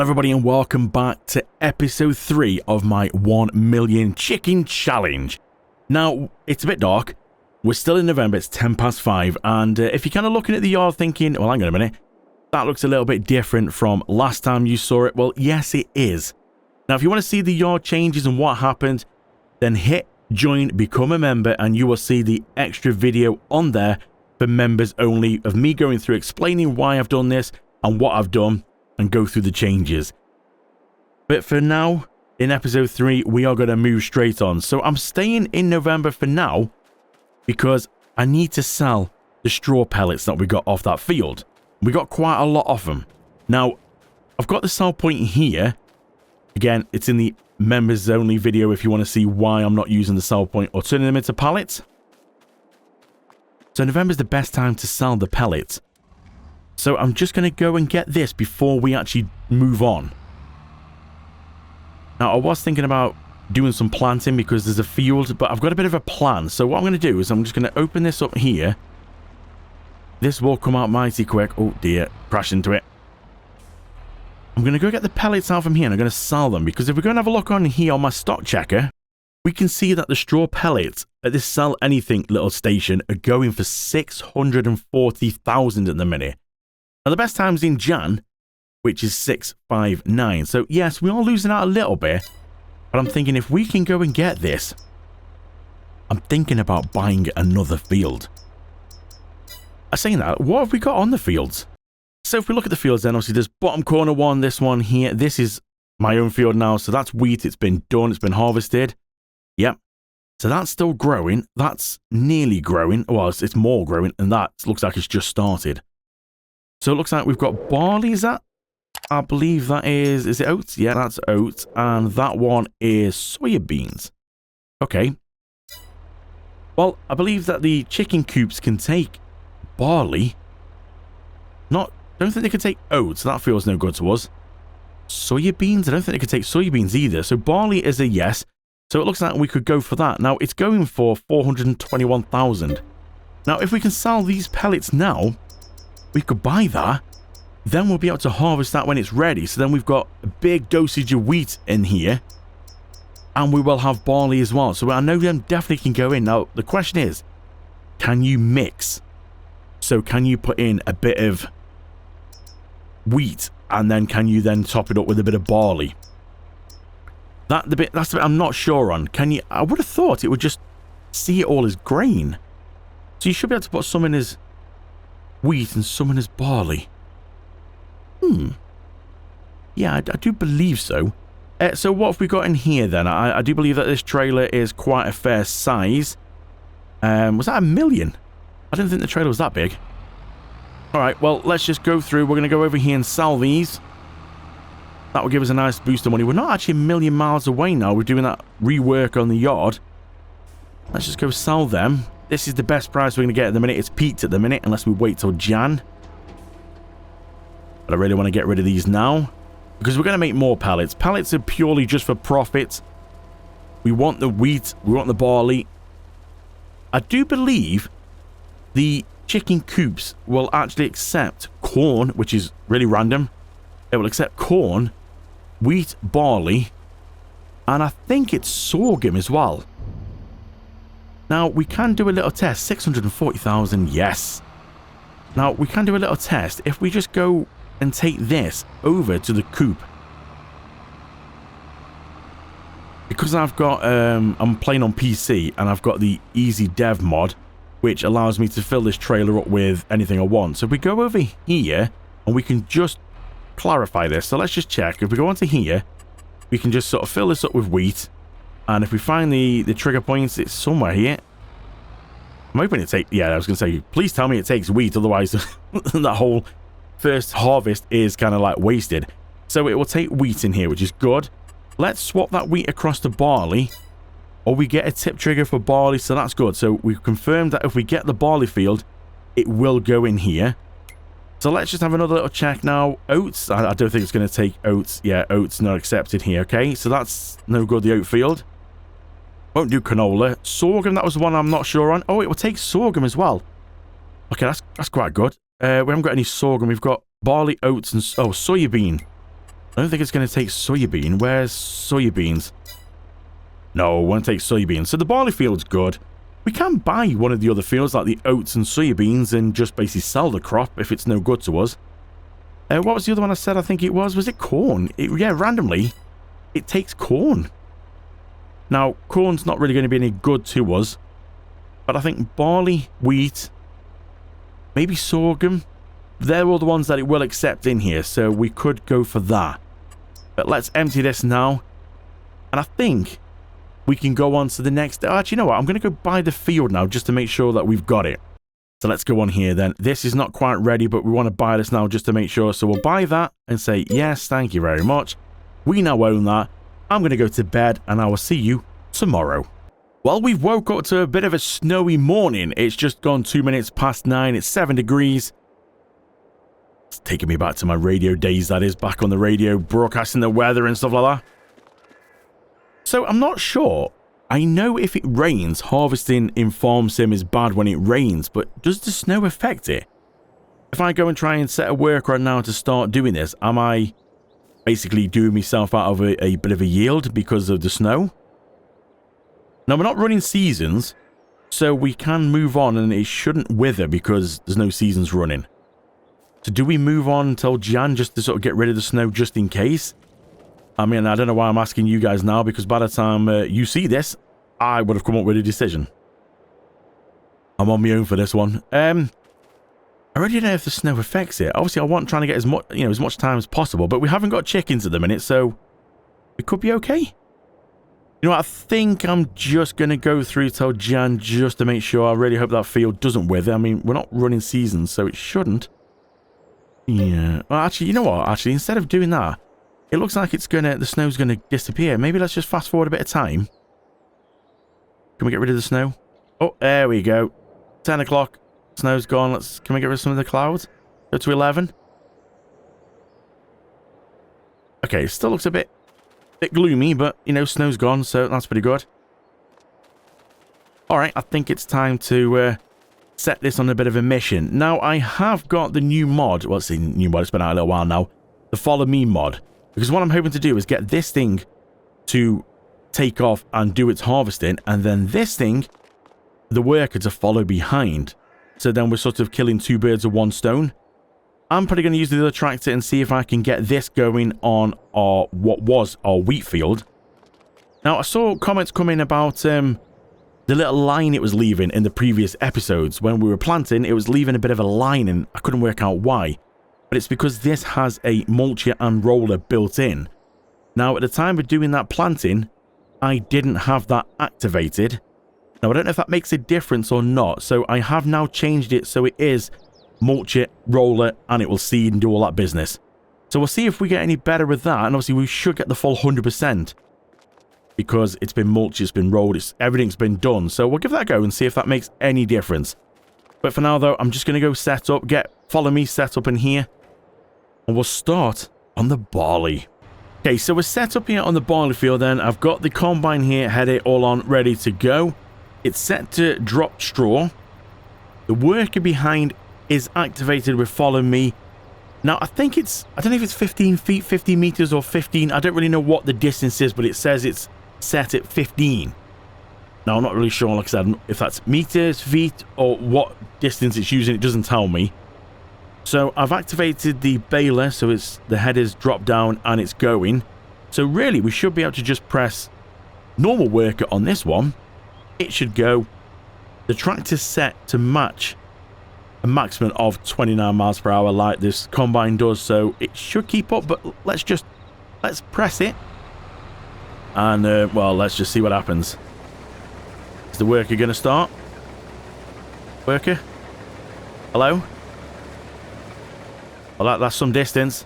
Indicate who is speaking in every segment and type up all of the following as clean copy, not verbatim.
Speaker 1: Hello everybody and welcome back to episode 3 of my 1 million chicken challenge. Now, it's a bit dark. We're still in November, it's 10 past 5, and if you're kind of looking at the yard thinking, well, hang on a minute, that looks a little bit different from last time you saw it. Well, yes, it is. Now, if you want to see the yard changes and what happened, then hit join, become a member, and you will see the extra video on there for members only of me going through explaining why I've done this and what I've done, and go through the changes. But for now, in episode 3, we are going to move straight on. So I'm staying in November for now because I need to sell the straw pellets that we got off that field. We got quite a lot of them. Now, I've got the sell point here. Again, it's in the members only video if you want to see why I'm not using the sell point or turning them into pallets. So November's the best time to sell the pellets. So I'm just going to go and get this before we actually move on. Now, I was thinking about doing some planting because there's a field, but I've got a bit of a plan. So what I'm going to do is I'm just going to open this up here. This will come out mighty quick. Oh dear, crash into it. I'm going to go get the pellets out from here and I'm going to sell them, because if we're going to have a look on here on my stock checker, we can see that the straw pellets at this Sell Anything little station are going for 640,000 at the minute. Now, the best time's in Jan, which is 659. So, yes, we are losing out a little bit. But I'm thinking if we can go and get this, I'm thinking about buying another field. I'm saying that, what have we got on the fields? So, if we look at the fields, then obviously there's bottom corner one, this one here. This is my own field now. So, that's wheat. It's been done. It's been harvested. Yep. So, that's still growing. That's nearly growing. Well, it's more growing. And that looks like it's just started. So it looks like we've got barley, is that? I believe that is it oats? Yeah, that's oats. And that one is soybeans. Okay. Well, I believe that the chicken coops can take barley. Don't think they can take oats. That feels no good to us. Soybeans? I don't think they can take soybeans either. So barley is a yes. So it looks like we could go for that. Now, it's going for 421,000. Now, if we can sell these pellets now, we could buy that, then we'll be able to harvest that when it's ready. So then we've got a big dosage of wheat in here, and we will have barley as well. So I know them definitely can go in. Now, the question is, can you mix? So can you put in a bit of wheat, and then can you then top it up with a bit of barley? That's the bit I'm not sure on. Can you? I would have thought it would just see it all as grain. So you should be able to put some in as wheat and some in as barley. Yeah, I do believe so. So what have we got in here then? I do believe that this trailer is quite a fair size. Was that 1 million? I didn't think the trailer was that big. Alright, well, let's just go through. We're going to go over here and sell these. That will give us a nice boost of money. We're not actually a million miles away now. We're doing that rework on the yard. Let's just go sell them. This is the best price we're going to get at the minute. It's peaked at the minute, unless we wait till Jan. But I really want to get rid of these now, because we're going to make more pallets. Pallets are purely just for profit. We want the wheat. We want the barley. I do believe the chicken coops will actually accept corn, which is really random. It will accept corn, wheat, barley, and I think it's sorghum as well. Now, we can do a little test. 640,000, yes. Now, we can do a little test if we just go and take this over to the coop. Because I've got, I'm playing on PC, and I've got the Easy Dev mod, which allows me to fill this trailer up with anything I want. So if we go over here, and we can just clarify this. So let's just check. If we go onto here, we can just sort of fill this up with wheat. And if we find the trigger points, it's somewhere here. I'm hoping it takes... Yeah, I was going to say, please tell me it takes wheat, otherwise that whole first harvest is kind of like wasted. So it will take wheat in here, which is good. Let's swap that wheat across to barley. Or we get a tip trigger for barley, so that's good. So we've confirmed that if we get the barley field, it will go in here. So let's just have another little check now. Oats, I don't think it's going to take oats. Yeah, oats not accepted here, okay? So that's no good, the oat field. Won't do canola. Sorghum, that was the one I'm not sure on. Oh, it will take sorghum as well. Okay, that's quite good. We haven't got any sorghum. We've got barley, oats, and... Oh, soybean. I don't think it's going to take soybean. Where's soybeans? No, it won't take soybeans. So the barley field's good. We can buy one of the other fields like the oats and soybeans and just basically sell the crop if it's no good to us. What was the other one I said I think it was? Was it corn? Yeah, randomly, it takes corn. Now, corn's not really going to be any good to us. But I think barley, wheat, maybe sorghum, they're all the ones that it will accept in here. So we could go for that. But let's empty this now. And I think we can go on to the next. Actually, you know what? I'm going to go buy the field now just to make sure that we've got it. So let's go on here then. This is not quite ready, but we want to buy this now just to make sure. So we'll buy that and say, yes, thank you very much. We now own that. I'm going to go to bed and I will see you tomorrow. Well, we've woke up to a bit of a snowy morning. It's just gone 2 minutes past 9. It's 7 degrees. It's taking me back to my radio days, that is, back on the radio, broadcasting the weather and stuff like that. So I'm not sure. I know if it rains, harvesting in Farm Sim is bad when it rains, but does the snow affect it? If I go and try and set a work right now to start doing this, am I basically doing myself out of a bit of a yield because of the snow? Now, we're not running seasons, so we can move on and it shouldn't wither because there's no seasons running. So do we move on until Jan just to sort of get rid of the snow just in case? I mean, I don't know why I'm asking you guys now, because by the time you see this, I would have come up with a decision. I'm on my own for this one. I already don't know if the snow affects it. Obviously, I want trying to get as much time as possible, but we haven't got chickens at the minute, so it could be okay. You know what? I think I'm just going to go through till Jan just to make sure. I really hope that field doesn't wither. I mean, we're not running seasons, so it shouldn't. Yeah. Well, actually, you know what? Actually, instead of doing that, it looks like the snow's going to disappear. Maybe let's just fast forward a bit of time. Can we get rid of the snow? Oh, there we go. 10 o'clock. Snow's gone. Can we get rid of some of the clouds? Go to 11. Okay, still looks a bit gloomy, but, snow's gone, so that's pretty good. Alright, I think it's time to set this on a bit of a mission. Now, I have got the new mod. Well, it's the new mod. It's been out a little while now. The Follow Me mod. Because what I'm hoping to do is get this thing to take off and do its harvesting, and then this thing, the worker, to follow behind. So then we're sort of killing two birds with one stone. I'm probably going to use the other tractor and see if I can get this going on what was our wheat field. Now, I saw comments come in about the little line it was leaving in the previous episodes. When we were planting, it was leaving a bit of a line, and I couldn't work out why. But it's because this has a mulcher and roller built in. Now, at the time of doing that planting, I didn't have that activated. Now, I don't know if that makes a difference or not. So I have now changed it so it is mulcher, roller, and it will seed and do all that business. So we'll see if we get any better with that. And obviously, we should get the full 100%. Because it's been mulched, it's been rolled, everything's been done. So we'll give that a go and see if that makes any difference. But for now, though, I'm just going to go set up, Follow Me set up in here. And we'll start on the barley. Okay, so we're set up here on the barley field then. I've got the combine here, header all on, ready to go. It's set to drop straw. The worker behind is activated with Follow Me. Now, I think I don't know if it's 15 feet, 50 meters or 15. I don't really know what the distance is, but it says it's set at 15. Now, I'm not really sure, like I said, if that's meters, feet, or what distance it's using. It doesn't tell me. So I've activated the baler, so the header's dropped down and it's going. So really, we should be able to just press normal worker on this one. It should go. The tractor's set to match a maximum of 29 miles per hour like this combine does, so it should keep up, but let's press it. And, well, let's just see what happens. Is the worker going to start? Worker? Hello? Well, that's some distance.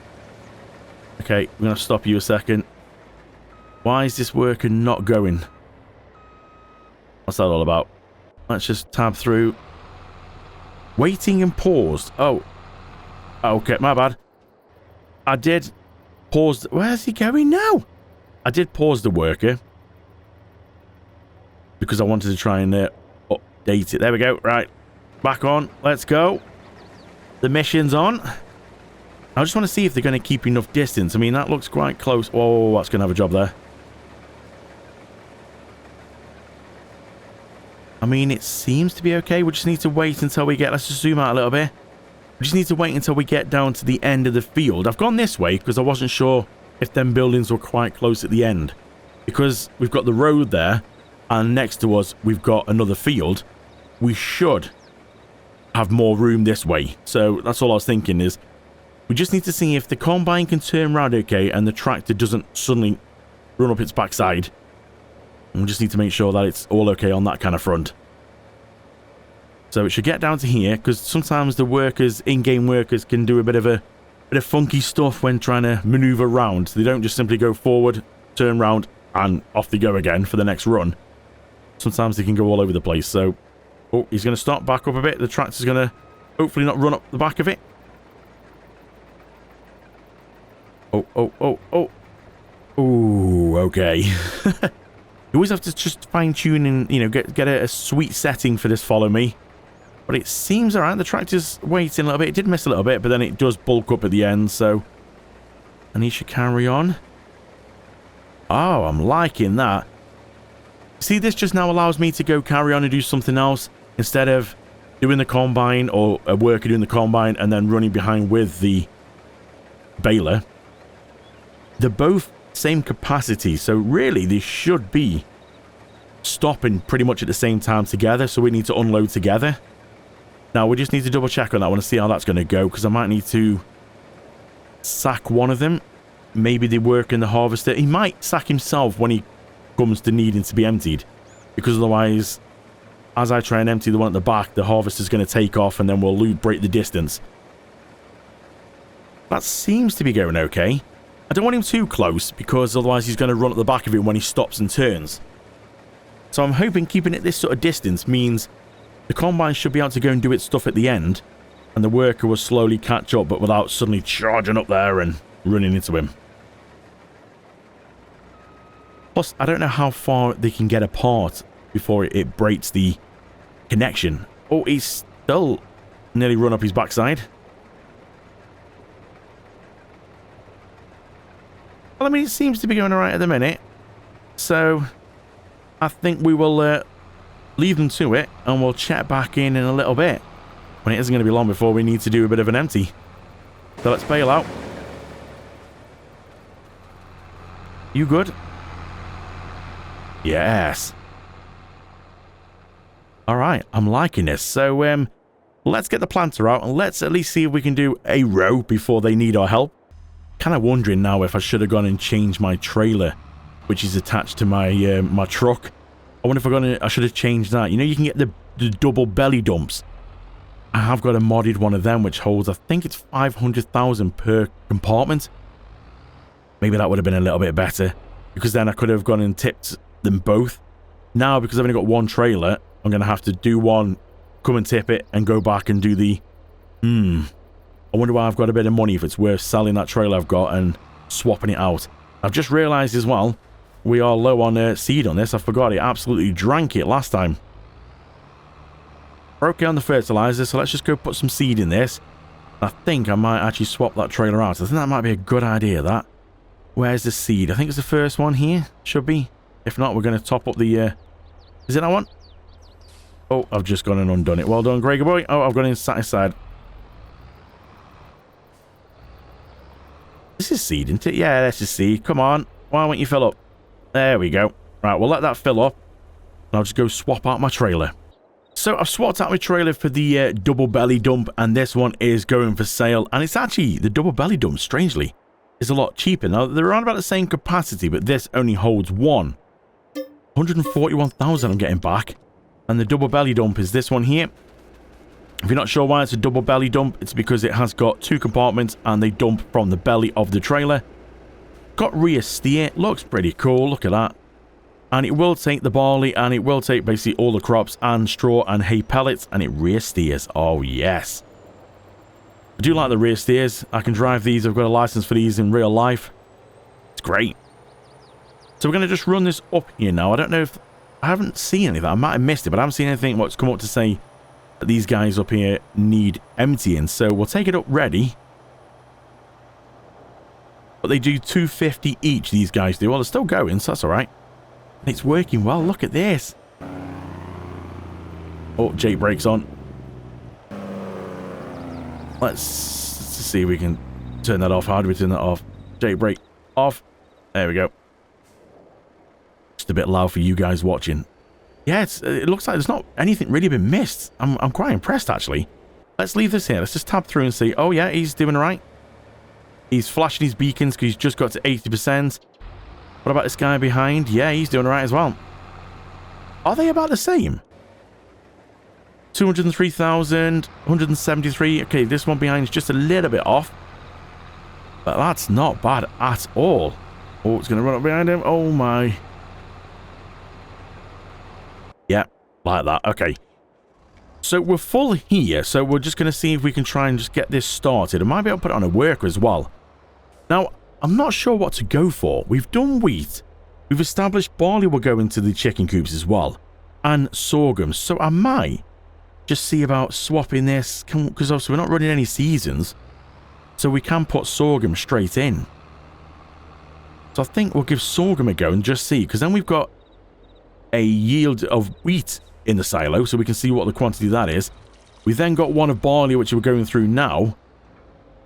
Speaker 1: Okay, we're going to stop you a second. Why is this worker not going? What's that all about? Let's just tab through. Waiting and paused. Oh. Okay, my bad. I did pause. Where's he going now? I did pause the worker. Because I wanted to try and update it. There we go. Right. Back on. Let's go. The mission's on. I just want to see if they're going to keep enough distance. I mean, that looks quite close. Oh, that's going to have a job there. I mean, it seems to be okay. We just need to wait until we get... Let's just zoom out a little bit. We just need to wait until we get down to the end of the field. I've gone this way because I wasn't sure if them buildings were quite close at the end. Because we've got the road there, and next to us, we've got another field. We should have more room this way. So that's all I was thinking is, we just need to see if the combine can turn around okay, and the tractor doesn't suddenly run up its backside. And we just need to make sure that it's all okay on that kind of front. So it should get down to here, because sometimes the workers, in-game workers, can do a bit of funky stuff when trying to maneuver around. So they don't just simply go forward, turn around, and off they go again for the next run. Sometimes they can go all over the place. So, oh, he's going to stop back up a bit. The tractor's going to hopefully not run up the back of it. Oh. Ooh, okay. You always have to just fine-tune and, you know, get a sweet setting for this follow me. But it seems alright. The tractor's waiting a little bit. It did miss a little bit, but then it does bulk up at the end, so... And he should carry on. Oh, I'm liking that. See, this just now allows me to go carry on and do something else instead of doing the combine or a worker doing the combine and then running behind with the baler. They're both same capacity, so really they should be stopping pretty much at the same time together, so we need to unload together. Now, we just need to double check on that one and see how that's going to go, because I might need to sack one of them. Maybe they work in the harvester. He might sack himself when he comes to needing to be emptied, because otherwise, as I try and empty the one at the back, the harvester's going to take off and then we'll break the distance. That seems to be going okay. I don't want him too close, because otherwise he's going to run at the back of it when he stops and turns. So I'm hoping keeping it this sort of distance means the combine should be able to go and do its stuff at the end, and the worker will slowly catch up, but without suddenly charging up there and running into him. Plus, I don't know how far they can get apart before it breaks the connection. Oh, he's still nearly run up his backside. Well, I mean, it seems to be going alright at the minute. So, I think we will leave them to it, and we'll check back in a little bit. When it isn't going to be long before we need to do a bit of an empty. So let's bail out. You good? Yes. Alright, I'm liking this. So, let's get the planter out, and let's at least see if we can do a row before they need our help. Kind of wondering now if I should have gone and changed my trailer, which is attached to my my truck. I wonder if I should have changed that. You know, you can get the double belly dumps. I have got a modded one of them, which holds, I think it's 500,000 per compartment. Maybe that would have been a little bit better, because then I could have gone and tipped them both. Now, because I've only got one trailer, I'm going to have to do one, come and tip it, and go back and do the... I wonder why I've got a bit of money, if it's worth selling that trailer I've got and swapping it out. I've just realised as well, we are low on seed on this. I forgot it. Absolutely drank it last time. We're okay on the fertilizer, so let's just go put some seed in this. I think I might actually swap that trailer out. I think that might be a good idea, that. Where's the seed? I think it's the first one here. Should be. If not, we're going to top up the... Is it that one? Oh, I've just gone and undone it. Well done, Gregor boy. Oh, I've gone inside. This is seed, isn't it? Yeah, this is seed. Come on. Why won't you fill up? There we go. Right, we'll let that fill up. And I'll just go swap out my trailer. So I've swapped out my trailer for the double belly dump, and this one is going for sale. And it's actually, the double belly dump, strangely, is a lot cheaper. Now, they're around about the same capacity, but this only holds one. 141,000 I'm getting back. And the double belly dump is this one here. If you're not sure why it's a double belly dump, it's because it has got two compartments and they dump from the belly of the trailer. Got rear steer, looks pretty cool, look at that. And it will take the barley, and it will take basically all the crops and straw and hay pellets, and it rear steers. Oh yes. I do like the rear steers. I can drive these. I've got a license for these in real life. It's great. So we're going to just run this up here now. I don't know if... I haven't seen anything. I might have missed it, but I haven't seen anything what's come up to say that these guys up here need emptying. So we'll take it up ready. But they do 250 each, these guys do. Well, they're still going, so that's all right. And it's working well. Look at this. Oh, Jake brakes on. Let's see if we can turn that off. How do we turn that off? Jake brake off. There we go. Just a bit loud for you guys watching. Yeah, it looks like there's not anything really been missed. I'm quite impressed, actually. Let's leave this here. Let's just tab through and see. Oh, yeah, he's doing all right. He's flashing his beacons because he's just got to 80%. What about this guy behind? Yeah, he's doing all right as well. Are they about the same? 203,000, 173. Okay, this one behind is just a little bit off. But that's not bad at all. Oh, it's going to run up behind him. Oh, my. Yeah, like that. Okay. So we're full here. So we're just going to see if we can try and just get this started. I might be able to put it on a worker as well. Now, I'm not sure what to go for. We've done wheat. We've established barley will go into the chicken coops as well. And sorghum. So I might just see about swapping this. Because obviously we're not running any seasons. So we can put sorghum straight in. So I think we'll give sorghum a go and just see. Because then we've got a yield of wheat in the silo. So we can see what the quantity that is. We then got one of barley, which we're going through now.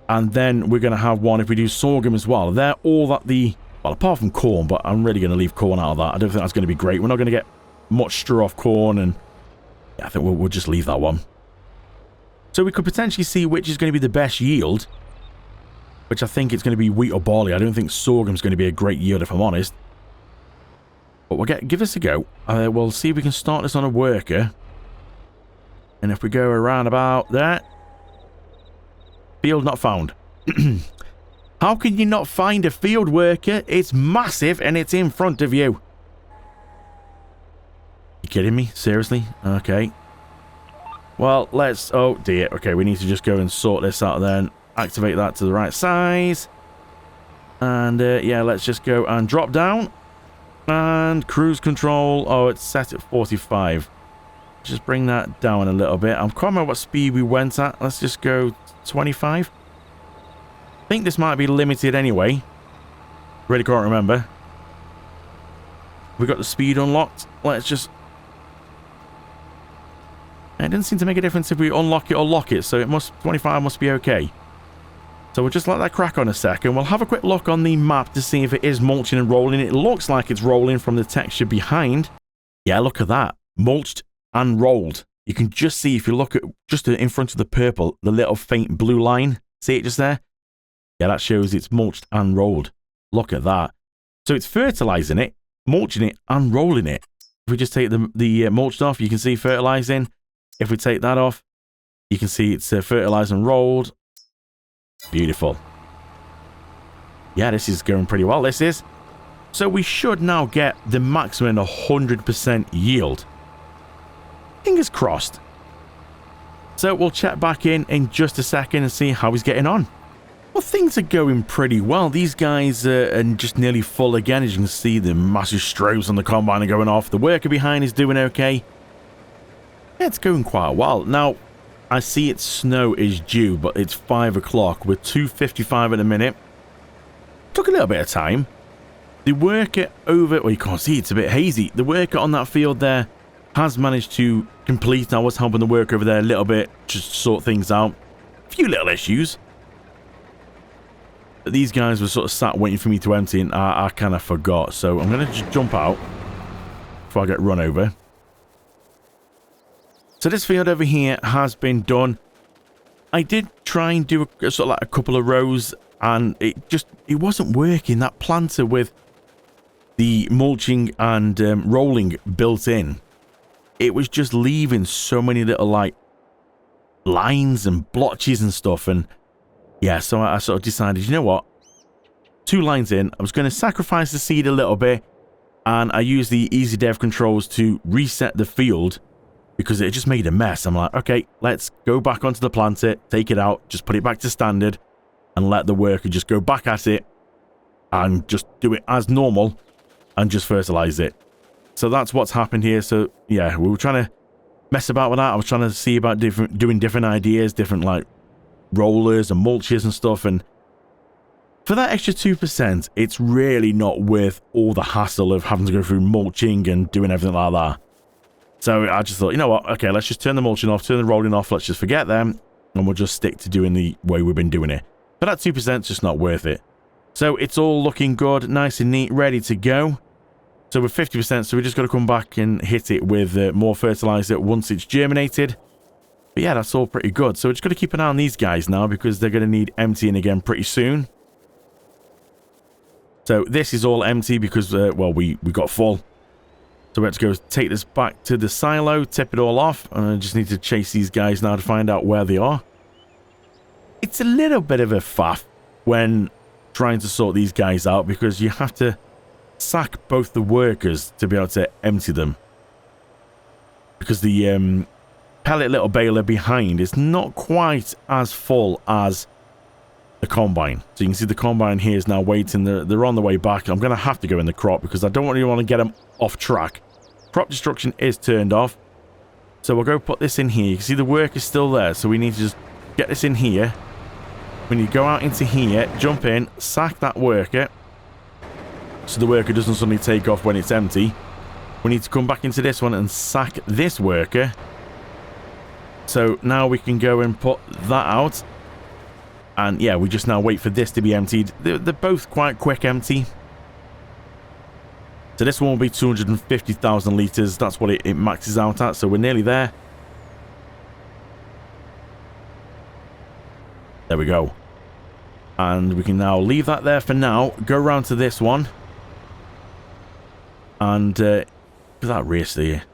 Speaker 1: And then we're going to have one if we do sorghum as well. They're all at the... Well, apart from corn, but I'm really going to leave corn out of that. I don't think that's going to be great. We're not going to get much straw off corn. And yeah, I think we'll just leave that one. So we could potentially see which is going to be the best yield. Which I think it's going to be wheat or barley. I don't think sorghum's going to be a great yield, if I'm honest. But we'll give this a go. We'll see if we can start this on a worker. And if we go around about there... Field not found. How can you not find a field worker? It's massive and it's in front of you. You kidding me? Seriously? Okay. Well, let's... Oh, dear. Okay, we need to just go and sort this out then. Activate that to the right size. And, yeah, let's just go and drop down. And cruise control. Oh, it's set at 45. Just bring that down a little bit. I can't remember what speed we went at. Let's just go 25. I think this might be limited anyway. Really can't remember. We got the speed unlocked. Let's just... It didn't seem to make a difference if we unlock it or lock it, so it must 25 must be okay. So we'll just let that crack on a second. We'll have a quick look on the map to see if it is mulching and rolling. It looks like it's rolling from the texture behind. Yeah, look at that. Mulched and rolled. You can just see, if you look at just in front of the purple, the little faint blue line. See it just there? Yeah, that shows it's mulched and rolled. Look at that. So it's fertilizing it, mulching it, and rolling it. If we just take the mulched off, you can see fertilizing. If we take that off, you can see it's fertilized and rolled. Beautiful. Yeah, this is going pretty well, this is. So we should now get the maximum 100% yield. Fingers crossed. So we'll check back in just a second and see how he's getting on. Well, things are going pretty well. These guys are just nearly full again. As you can see, the massive strobes on the combine are going off. The worker behind is doing okay. Yeah, it's going quite well. Now, I see its snow is due, but it's 5 o'clock. We're 2:55 at a minute. Took a little bit of time. The worker over... Well, you can't see, it's a bit hazy. The worker on that field there has managed to complete. I was helping the worker over there a little bit, just to sort things out. A few little issues. But these guys were sort of sat waiting for me to empty, and I kind of forgot. So I'm going to just jump out before I get run over. So this field over here has been done. I did try and do a sort of like a couple of rows, and it wasn't working. That planter with the mulching and rolling built in, it was just leaving so many little like lines and blotches and stuff. And yeah, so I sort of decided, you know what, 2 lines in, I was going to sacrifice the seed a little bit, and I used the easy dev controls to reset the field because it just made a mess. I'm like, okay, let's go back onto the planter, take it out, just put it back to standard, and let the worker just go back at it and just do it as normal and just fertilize it. So that's what's happened here. So yeah, we were trying to mess about with that. I was trying to see about doing different ideas, different like rollers and mulches and stuff, and For that extra 2%, it's really not worth all the hassle of having to go through mulching and doing everything like that. So I just thought, you know what, okay, let's just turn the mulching off, turn the rolling off, let's just forget them, and we'll just stick to doing the way we've been doing it. For that 2%, it's just not worth it. So it's all looking good, nice and neat, ready to go. So with 50%, so we just got to come back and hit it with more fertilizer once it's germinated. But yeah, that's all pretty good. So we're just got to keep an eye on these guys now because they're going to need emptying again pretty soon. So this is all empty because, well, we got full. So we have to go take this back to the silo, tip it all off, and I just need to chase these guys now to find out where they are. It's a little bit of a faff when trying to sort these guys out because you have to sack both the workers to be able to empty them. Because the pellet little baler behind is not quite as full as the combine. So you can see the combine here is now waiting. They're on the way back. I'm going to have to go in the crop because I don't really want to get them off track. Crop destruction is turned off. So we'll go put this in here. You can see the work is still there. So we need to just get this in here. We need to go out into here, jump in, sack that worker. So the worker doesn't suddenly take off when it's empty. We need to come back into this one and sack this worker. So now we can go and put that out. And yeah, we just now wait for this to be emptied. They're both quite quick empty. So this one will be 250,000 litres. That's what it maxes out at. So we're nearly there. There we go. And we can now leave that there for now. Go around to this one. And look at that race there.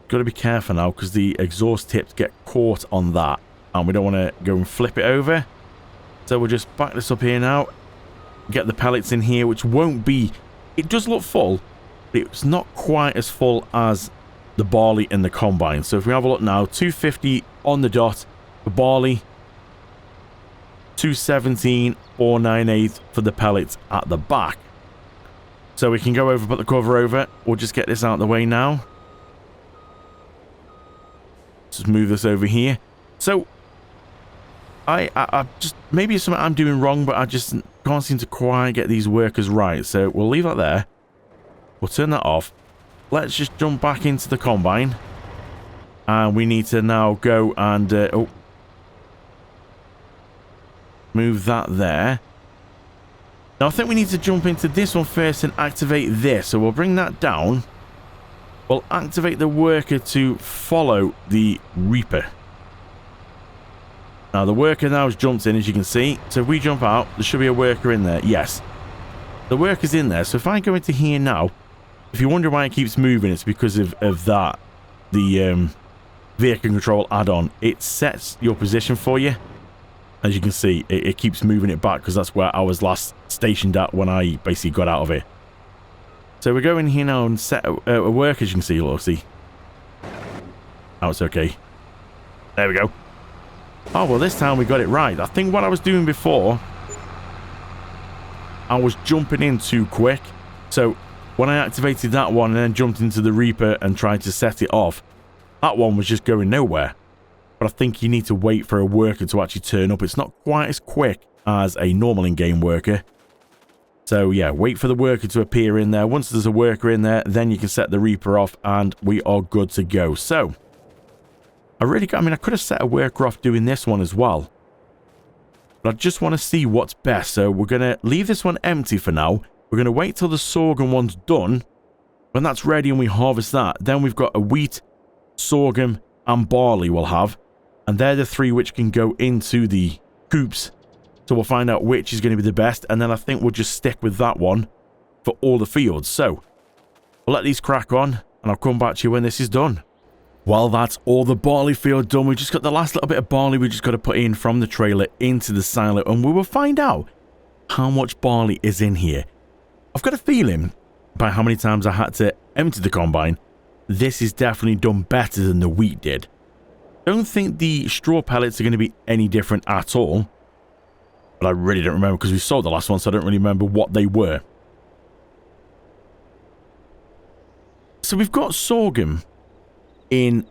Speaker 1: Got to be careful now because the exhaust tips get caught on that. And we don't want to go and flip it over. So we'll just back this up here now. Get the pellets in here, which won't be... It does look full, but it's not quite as full as the barley in the combine. So if we have a look now, 250 on the dot for barley, 217 or 98 for the pellets at the back. So we can go over, put the cover over. We'll just get this out of the way now. Just move this over here. So I just, maybe it's something I'm doing wrong, but I just can't seem to quite get these workers right. So we'll leave that there. We'll turn that off. Let's just jump back into the combine. And we need to now go and, move that there. Now I think we need to jump into this one first and activate this. So we'll bring that down. We'll activate the worker to follow the reaper. Now the worker now has jumped in, as you can see. So if we jump out, there should be a worker in there. Yes. The worker's in there. So if I go into here now, if you wonder why it keeps moving, it's because of that. The vehicle control add-on. It sets your position for you. As you can see, it keeps moving it back because that's where I was last stationed at when I basically got out of it. So we go in here now and set a work, as you can see. Look, see. Oh, it's okay. There we go. Oh, well, this time we got it right. I think what I was doing before, I was jumping in too quick. So when I activated that one and then jumped into the Reaper and tried to set it off, that one was just going nowhere. But I think you need to wait for a worker to actually turn up. It's not quite as quick as a normal in-game worker. So yeah, wait for the worker to appear in there. Once there's a worker in there, then you can set the Reaper off and we are good to go. So I could have set a worker off doing this one as well. But I just want to see what's best. So we're going to leave this one empty for now. We're going to wait till the sorghum one's done. When that's ready and we harvest that, then we've got a wheat, sorghum and barley we'll have. And they're the three which can go into the coops. So we'll find out which is going to be the best. And then I think we'll just stick with that one for all the fields. So we'll let these crack on and I'll come back to you when this is done. Well, that's all the barley field done. We just got the last little bit of barley we just got to put in from the trailer into the silo. And we will find out how much barley is in here. I've got a feeling by how many times I had to empty the combine, this is definitely done better than the wheat did. Don't think the straw pellets are going to be any different at all. But I really don't remember because we sold the last one, so I don't really remember what they were. So we've got sorghum in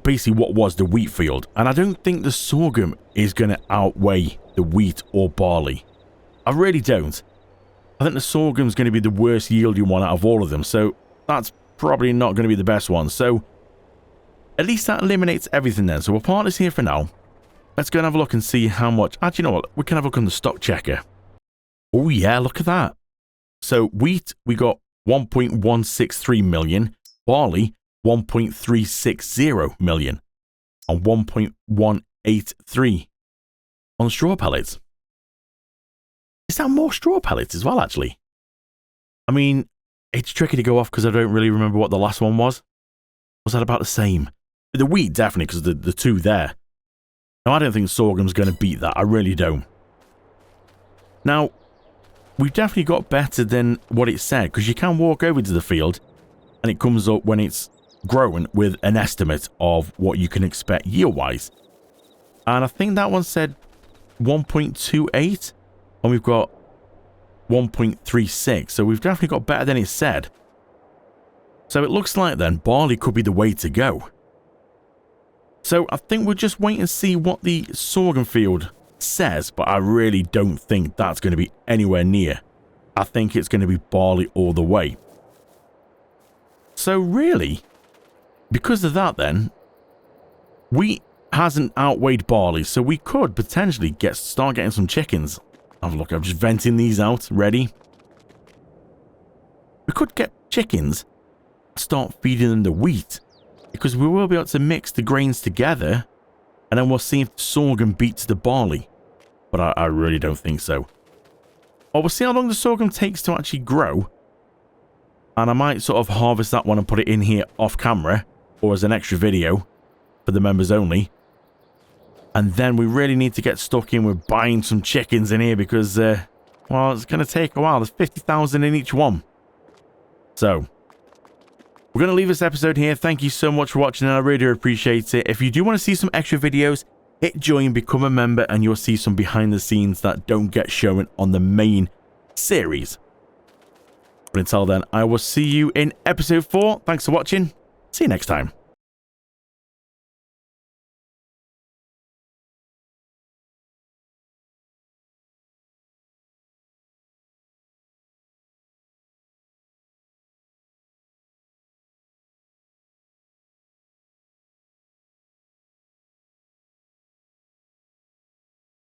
Speaker 1: basically what was the wheat field. And I don't think the sorghum is going to outweigh the wheat or barley. I really don't. I think the sorghum's going to be the worst yielding one out of all of them, so that's probably not going to be the best one. So at least that eliminates everything then. So we'll park this here for now. Let's go and have a look and see how much. Actually, you know what? We can have a look on the stock checker. Oh yeah, look at that. So wheat, we got 1.163 million. Barley, 1.360 million. And 1.183 on straw pellets. Is that more straw pellets as well, actually? I mean, it's tricky to go off because I don't really remember what the last one was. Was that about the same? The wheat, definitely, because the two there. Now, I don't think sorghum's going to beat that. I really don't. Now, we've definitely got better than what it said, because you can walk over to the field and it comes up when it's growing with an estimate of what you can expect yield-wise. And I think that one said 1.28, and we've got 1.36, so we've definitely got better than it said. So it looks like then barley could be the way to go. So I think we'll just wait and see what the sorghum field says, but I really don't think that's going to be anywhere near. I think it's going to be barley all the way. So really, because of that then, wheat hasn't outweighed barley, so we could potentially start getting some chickens. Have a look, I'm just venting these out, ready. We could get chickens, start feeding them the wheat, because we will be able to mix the grains together, and then we'll see if the sorghum beats the barley. But I really don't think so. Or we'll see how long the sorghum takes to actually grow, and I might sort of harvest that one and put it in here off camera, or as an extra video for the members only. And then we really need to get stuck in with buying some chickens in here because, well, it's going to take a while. There's 50,000 in each one. So we're going to leave this episode here. Thank you so much for watching, and I really appreciate it. If you do want to see some extra videos, hit join, become a member, and you'll see some behind the scenes that don't get shown on the main series. But until then, I will see you in episode 4. Thanks for watching. See you next time.